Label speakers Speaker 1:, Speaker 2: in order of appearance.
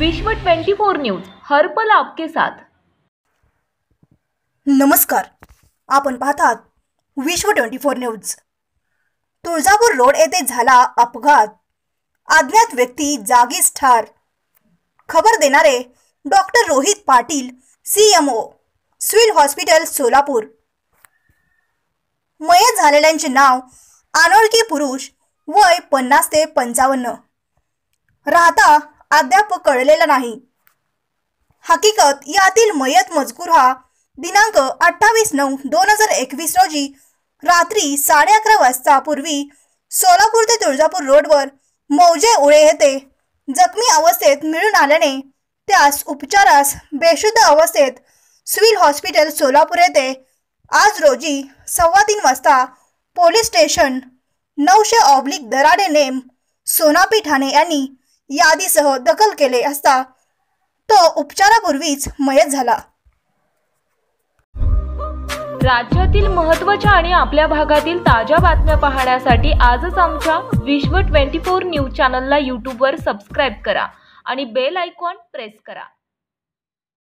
Speaker 1: विश्व 24 न्यूज हर पल आपके साथ।
Speaker 2: नमस्कार, आपण पाहतात विश्व 24 न्यूज। तुळजापूर रोड येथे झाला अपघात, अज्ञात व्यक्ती जागीच ठार। खबर देणारे doctor Rohit Patil, CMO, civil hospital Solapur. मयत झालेल्यांचे नाव अनोळखी पुरुष, वय 50 ते 55, राहता अद्याप कळलेला नाही। हकीकत यातील मयत मजकूर हा दिनांक 28/9/2021 रोजी रात्री 11:30 वाजता पूर्वी सोलापूर ते तुळजापूर रोडवर मौजे उळे येथे जखमी अवस्थेत मिळून आल्याने त्यास उपचारास बेशुद्ध अवस्थेत सिव्हिल हॉस्पिटल सोलापूर येथे आज रोजी 3:15 वाजता पोलीस स्टेशन 900/ दराडे नेम सोनापी ठाणे यांनी यादीसह दखल केले असता तो उपचारापूर्वीच मयत झाला।
Speaker 1: राज्यातील महत्त्वाच्या आणि आपल्या भागातील ताज्या बातम्या पाहण्यासाठी आजच आमच्या विश्व 24 न्यूज चॅनलला YouTube वर सबस्क्राइब करा आणि बेल आयकॉन प्रेस करा।